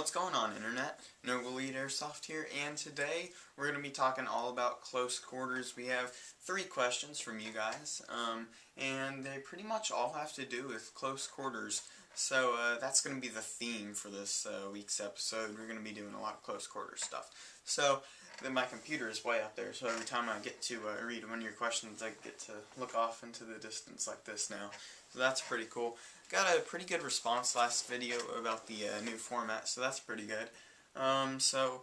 What's going on, Internet? Noble Elite Airsoft here, and today we're going to be talking all about close quarters. We have 3 questions from you guys, and they pretty much all have to do with close quarters. So that's going to be the theme for this week's episode. We're going to be doing a lot of close quarters stuff. So then my computer is way up there, so every time I get to read one of your questions, I get to look off into the distance like this now. So that's pretty cool. Got a pretty good response last video about the new format, so that's pretty good. So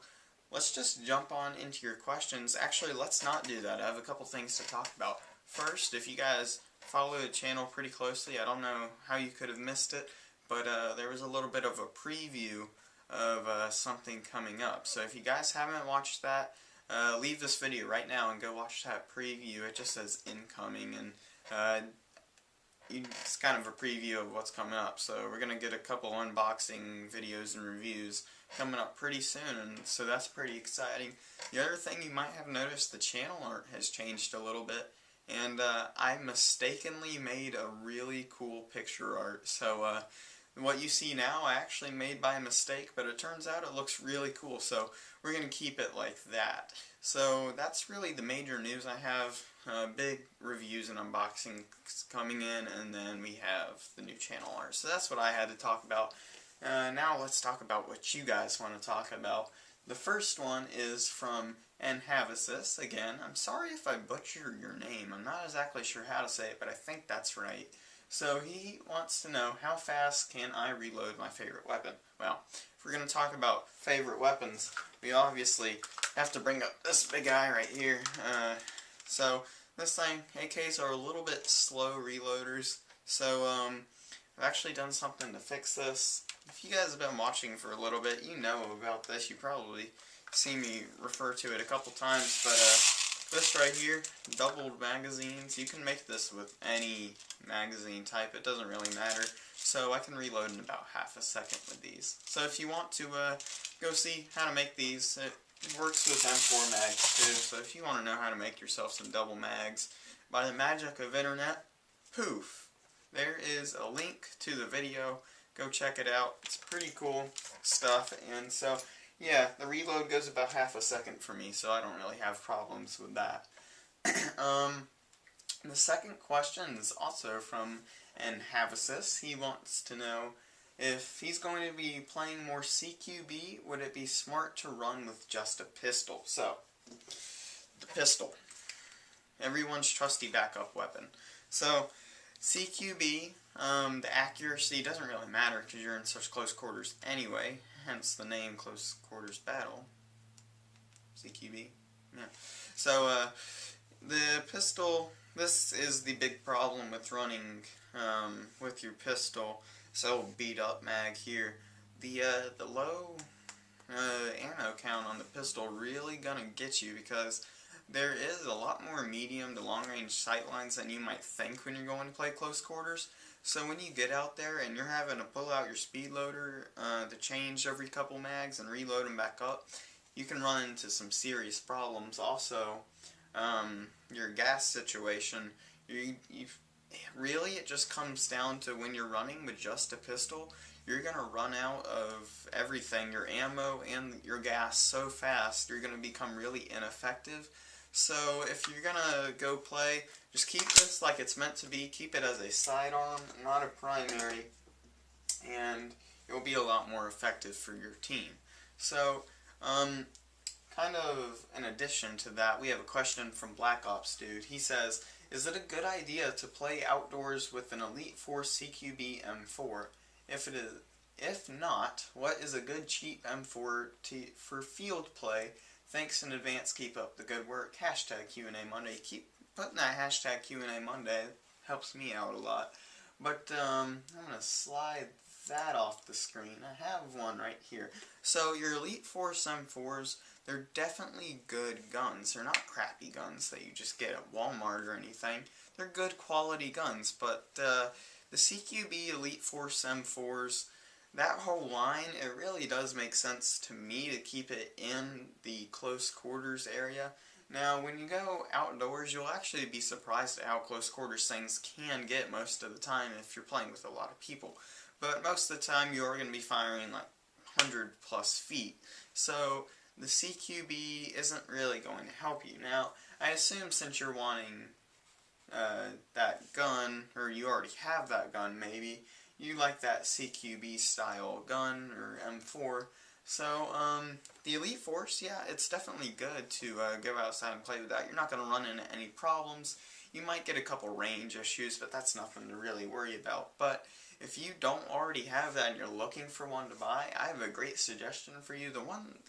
let's just jump on into your questions. Actually, let's not do that. I have a couple things to talk about. First, if you guys follow the channel pretty closely, I don't know how you could have missed it, but there was a little bit of a preview of something coming up. So if you guys haven't watched that, leave this video right now and go watch that preview. It just says incoming, and it's kind of a preview of what's coming up. So we're going to get a couple unboxing videos and reviews coming up pretty soon, and so that's pretty exciting. The other thing you might have noticed, the channel art has changed a little bit, and I mistakenly made a really cool picture art. So what you see now I actually made by mistake, but it turns out it looks really cool, so we're going to keep it like that. So that's really the major news I have. Big reviews and unboxings coming in, and then we have the new channel art. So that's what I had to talk about. Now let's talk about what you guys want to talk about. The first one is from ep-6. Again, I'm sorry if I butcher your name. I'm not exactly sure how to say it, but I think that's right. So he wants to know, how fast can I reload my favorite weapon? Well, if we're going to talk about favorite weapons, we obviously have to bring up this big guy right here. So this thing, AKs are a little bit slow reloaders. So I've actually done something to fix this. If you guys have been watching for a little bit, you know about this. You probably see me refer to it a couple times, but this right here, doubled magazines, you can make this with any magazine type, it doesn't really matter. So I can reload in about half a second with these. So if you want to go see how to make these, it works with M4 mags too. So if you want to know how to make yourself some double mags, by the magic of internet, poof, there is a link to the video. Go check it out. It's pretty cool stuff, and so yeah, the reload goes about half a second for me, so I don't really have problems with that. The second question is also from ep-6. He wants to know, if he's going to be playing more CQB, would it be smart to run with just a pistol? So, the pistol, everyone's trusty backup weapon. So, CQB, the accuracy doesn't really matter because you're in such close quarters anyway, hence the name Close Quarters Battle, CQB. Yeah. So the pistol, this is the big problem with running with your pistol. So beat up mag here. The low ammo count on the pistol really gonna get you, because there is a lot more medium to long range sight lines than you might think when you're going to play close quarters. So when you get out there and you're having to pull out your speed loader to change every couple mags and reload them back up, you can run into some serious problems. Also, your gas situation, really it just comes down to, when you're running with just a pistol, you're going to run out of everything, your ammo and your gas, so fast you're going to become really ineffective. So if you're going to go play, just keep this like it's meant to be. Keep it as a sidearm, not a primary, and it will be a lot more effective for your team. So, kind of in addition to that, we have a question from Black Ops Dude. He says, is it a good idea to play outdoors with an Elite 4 CQB M4? If not, what is a good cheap M4 for field play? Thanks in advance, keep up the good work. Hashtag Q&A Monday. Keep putting that hashtag Q&A Monday. It helps me out a lot. But I'm going to slide that off the screen. I have one right here. So your Elite 4 M4s, they're definitely good guns. They're not crappy guns that you just get at Walmart or anything. They're good quality guns. But the CQB Elite 4 M4s, that whole line, it really does make sense to me to keep it in the close quarters area. Now, when you go outdoors, you'll actually be surprised at how close quarters things can get most of the time if you're playing with a lot of people. But most of the time, you're going to be firing like 100 plus feet. So the CQB isn't really going to help you. Now, I assume since you're wanting that gun, or you already have that gun maybe, you like that CQB style gun, or M4. So, the Elite Force, yeah, it's definitely good to go outside and play with that. You're not going to run into any problems. You might get a couple range issues, but that's nothing to really worry about. But if you don't already have that and you're looking for one to buy, I have a great suggestion for you. The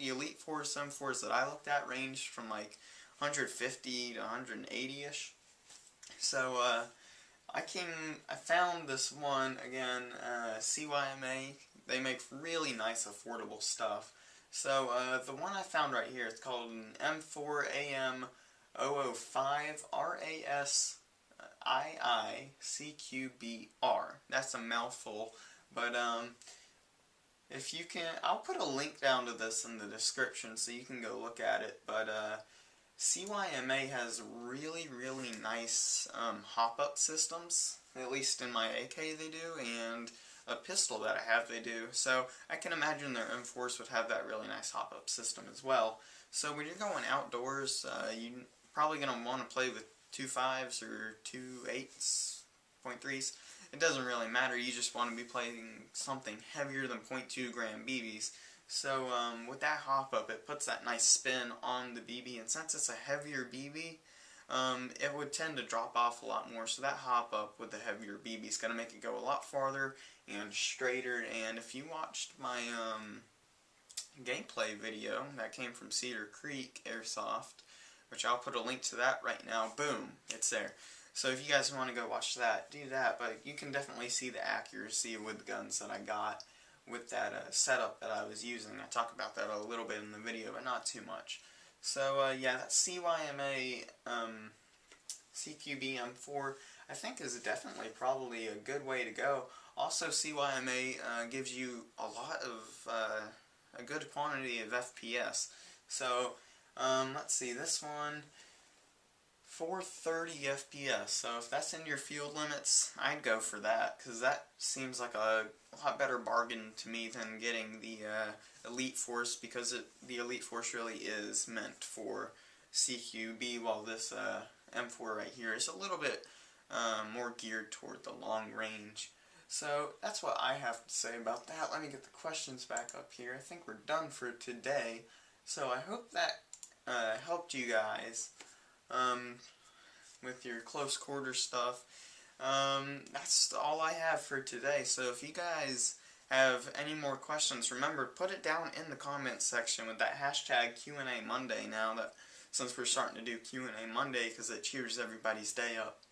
Elite Force M4s that I looked at ranged from like 150 to 180-ish. So, I found this one, again, CYMA. They make really nice, affordable stuff. So, the one I found right here, it's called an M4AM005 RASII-CQBR. That's a mouthful, but, if you can, I'll put a link down to this in the description so you can go look at it, but, CYMA has really, really nice hop-up systems, at least in my AK they do, and a pistol that I have they do, so I can imagine their M4s would have that really nice hop-up system as well. So when you're going outdoors, you're probably going to want to play with 2.5s or 2.8s, 0.3s. It doesn't really matter, you just want to be playing something heavier than 0.2 gram BBs. So with that hop-up, it puts that nice spin on the BB, and since it's a heavier BB, it would tend to drop off a lot more. So that hop-up with the heavier BB is going to make it go a lot farther and straighter. And if you watched my gameplay video that came from Cedar Creek Airsoft, which I'll put a link to that right now, boom, it's there. So if you guys want to go watch that, do that, but you can definitely see the accuracy with the guns that I got with that setup that I was using. I talk about that a little bit in the video, but not too much. So yeah, that CYMA CQB M4 I think is definitely probably a good way to go. Also, CYMA gives you a lot of a good quantity of FPS. So let's see, this one 430 FPS, so if that's in your field limits, I'd go for that, because that seems like a lot better bargain to me than getting the Elite Force, because the Elite Force really is meant for CQB, while this M4 right here is a little bit more geared toward the long range. So that's what I have to say about that. Let me get the questions back up here. I think we're done for today, so I hope that helped you guys with your close quarter stuff. That's all I have for today. So if you guys have any more questions, remember, put it down in the comments section with that hashtag Q&A Monday now, that since we're starting to do Q&A Monday, because it cheers everybody's day up.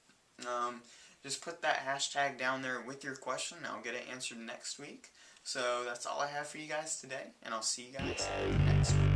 Just put that hashtag down there with your question, and I'll get it answered next week. So that's all I have for you guys today, and I'll see you guys next week.